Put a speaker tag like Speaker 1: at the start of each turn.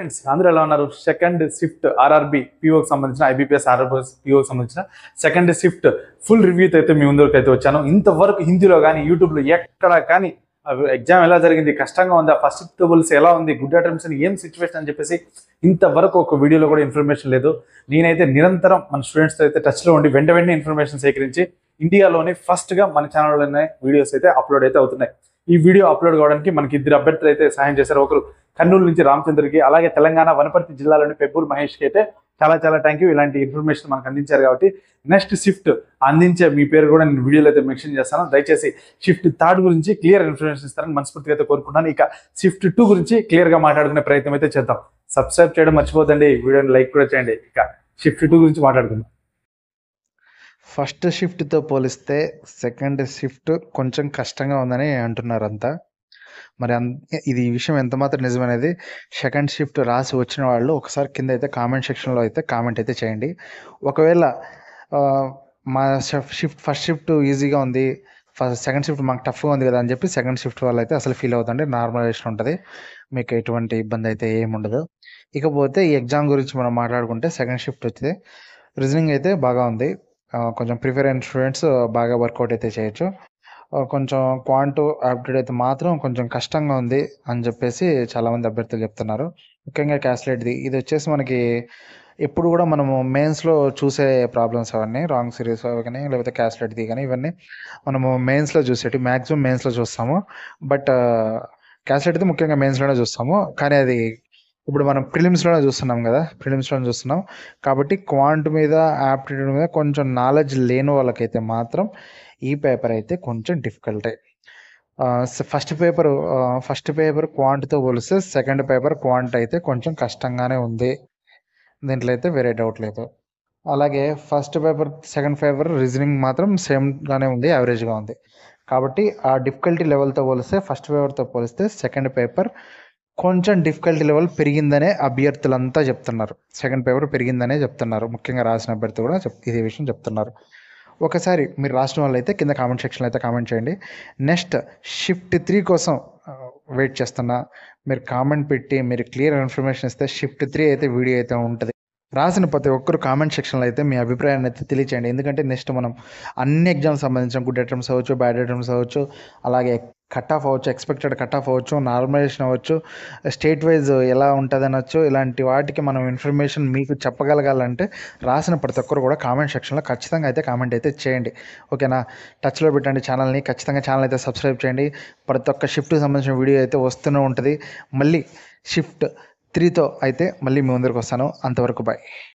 Speaker 1: Friends అందరూ ఎలా ఉన్నారు? సెకండ్ షిఫ్ట్ ఆర్ఆర్బి పిఓకి సంబంధించిన ఐబీపీఎస్ ఆర్ఆర్బి పిఓకి సంబంధించిన సెకండ్ షిఫ్ట్ ఫుల్ రివ్యూతో అయితే మీ ముందుకు అయితే వచ్చాను. ఇంతవరకు హిందీలో కానీ యూట్యూబ్లో ఎక్కడ కానీ ఎగ్జామ్ ఎలా జరిగింది, కష్టంగా ఉందా, ఫస్ట్ షిఫ్ట్ బుల్స్ ఎలా ఉంది, గుడ్ అటెంప్ట్స్ ఏం సిచ్యువేషన్ అని చెప్పేసి ఇంతవరకు ఒక వీడియోలో కూడా ఇన్ఫర్మేషన్ లేదు. నేనైతే నిరంతరం మన స్టూడెంట్స్తో అయితే టచ్లో ఉండి వెంటనే ఇన్ఫర్మేషన్ సేకరించి ఇండియాలోనే ఫస్ట్గా మన ఛానల్లోనే వీడియోస్ అయితే అప్లోడ్ అయితే అవుతున్నాయి. ఈ వీడియో అప్లోడ్ కావడానికి మనకి ఇద్దరు అభ్యర్థులు అయితే సహాయం చేశారు. ఒకరు కర్నూలు నుంచి రామచంద్రకి, అలాగే తెలంగాణ వనపర్తి జిల్లాలోని పెబ్బూరు మహేష్కి అయితే చాలా చాలా థ్యాంక్ యూ. ఇలాంటి ఇన్ఫర్మేషన్ మనకు అందించారు కాబట్టి నెక్స్ట్ షిఫ్ట్ అందించే మీ పేరు కూడా నేను వీడియోలో అయితే మెన్షన్ చేస్తాను. దయచేసి షిఫ్ట్ 3 గురించి క్లియర్ ఇన్ఫర్మేషన్ ఇస్తారని మనస్ఫూర్తిగా అయితే కోరుకుంటున్నాను. ఇక షిఫ్ట్ 2 గురించి క్లియర్గా మాట్లాడుకునే ప్రయత్నం అయితే చేద్దాం. సబ్స్క్రైబ్ చేయడం మర్చిపోతండి, వీడియోని లైక్ కూడా చేయండి. ఇక షిఫ్ట్ 2 గురించి మాట్లాడుకుందాం.
Speaker 2: ఫస్ట్ షిఫ్ట్తో పోలిస్తే సెకండ్ షిఫ్ట్ కొంచెం కష్టంగా ఉందని అంటున్నారు అంతా. మరి ఇది ఈ విషయం ఎంత మాత్రం నిజమనేది సెకండ్ షిఫ్ట్ రాసి వచ్చిన వాళ్ళు ఒకసారి కింద అయితే కామెంట్ సెక్షన్లో అయితే కామెంట్ అయితే చేయండి. ఒకవేళ మా ఫస్ట్ షిఫ్ట్ ఈజీగా ఉంది, సెకండ్ షిఫ్ట్ మాకు టఫ్గా ఉంది కదా అని చెప్పి సెకండ్ షిఫ్ట్ వాళ్ళు అయితే అసలు ఫీల్ అవుతుంది. నార్మలైజేషన్ ఉంటుంది, మీకు ఎటువంటి ఇబ్బంది అయితే ఏముండదు. ఇకపోతే ఈ ఎగ్జామ్ గురించి మనం మాట్లాడుకుంటే సెకండ్ షిఫ్ట్ వచ్చి రీజనింగ్ అయితే బాగా ఉంది. కొంచెం ప్రిఫర్ అయిన స్టూడెంట్స్ బాగా వర్కౌట్ అయితే చేయొచ్చు. కొంచెం క్వాంటు ఆప్టిట్యూడ్ అయితే మాత్రం కొంచెం కష్టంగా ఉంది అని చెప్పేసి చాలామంది అభ్యర్థులు చెప్తున్నారు. ముఖ్యంగా క్యాస్లెట్ది ఇది వచ్చేసి మనకి ఎప్పుడు కూడా మనము మెయిన్స్లో చూసే ప్రాబ్లమ్స్ అవన్నీ రాంగ్ సిరీస్ కానీ లేకపోతే క్యాస్లెట్ది కానీ ఇవన్నీ మనము మెయిన్స్లో చూసేటి మ్యాక్సిమం మెయిన్స్లో చూస్తాము. బట్ క్యాస్లెట్ది ముఖ్యంగా మెయిన్స్లోనే చూస్తాము. కానీ అది ఇప్పుడు మనం ప్రిలిమ్స్లోనే చూస్తున్నాం కదా, ప్రిలిమ్స్లోనే చూస్తున్నాం కాబట్టి క్వాంట్ మీద యాప్టిట్యూడ్ మీద కొంచెం నాలెడ్జ్ లేని వాళ్ళకైతే మాత్రం ఈ పేపర్ అయితే కొంచెం డిఫికల్టే. ఫస్ట్ పేపర్ క్వాంట్తో పోలిస్తే సెకండ్ పేపర్ క్వాంట్ అయితే కొంచెం కష్టంగానే ఉంది, దీంట్లో అయితే వేరే డౌట్ లేదు. అలాగే first paper second paper reasoning మాత్రం సేమ్గానే ఉంది, యావరేజ్గా ఉంది. కాబట్టి ఆ డిఫికల్టీ లెవెల్తో పోలిస్తే ఫస్ట్ పేపర్తో పోలిస్తే సెకండ్ పేపర్ కొంచెం డిఫికల్టీ లెవెల్ పెరిగిందనే అభ్యర్థులంతా చెప్తున్నారు. సెకండ్ పేపర్ పెరిగిందనే చెప్తున్నారు, ముఖ్యంగా రాసిన అభ్యర్థి కూడా ఇదే విషయం చెప్తున్నారు. ఒకసారి మీరు రాసిన వాళ్ళు అయితే కింద కామెంట్ సెక్షన్లో అయితే కామెంట్ చేయండి. నెక్స్ట్ షిఫ్ట్ 3 కోసం వెయిట్ చేస్తున్నా. మీరు కామెంట్ పెట్టి మీరు క్లియర్ ఇన్ఫర్మేషన్ ఇస్తే షిఫ్ట్ 3 అయితే వీడియో అయితే ఉంటుంది. రాసిన ప్రతి ఒక్కరు కామెంట్ సెక్షన్లో అయితే మీ అభిప్రాయాన్ని అయితే తెలియచేయండి. ఎందుకంటే నెక్స్ట్ మనం అన్ని ఎగ్జామ్స్ సంబంధించిన గుడ్ అటెంప్ట్స్ అవ్వచ్చు, బ్యాడ్ అటెంప్ట్స్ అవ్వచ్చు, అలాగే కట్ ఆఫ్ అవ్వచ్చు, ఎక్స్పెక్టెడ్ కట్ ఆఫ్ అవ్వచ్చు, నార్మలైజేషన్ అవ్వచ్చు, స్టేట్ వైజ్ ఎలా ఉంటుంది అనొచ్చు, ఇలాంటి వాటికి మనం ఇన్ఫర్మేషన్ మీకు చెప్పగలగాలంటే రాసిన ప్రతి ఒక్కరు కూడా కామెంట్ సెక్షన్లో ఖచ్చితంగా అయితే కామెంట్ అయితే చేయండి. ఓకేనా? టచ్లో పెట్టండి ఛానల్ని, ఖచ్చితంగా ఛానల్ అయితే సబ్స్క్రైబ్ చేయండి. ప్రతి ఒక్క షిఫ్ట్కి సంబంధించిన వీడియో అయితే వస్తూనే ఉంటుంది. మళ్ళీ షిఫ్ట్ 3తో అయితే మళ్ళీ మీ ముందరికి వస్తాను. అంతవరకు బాయ్.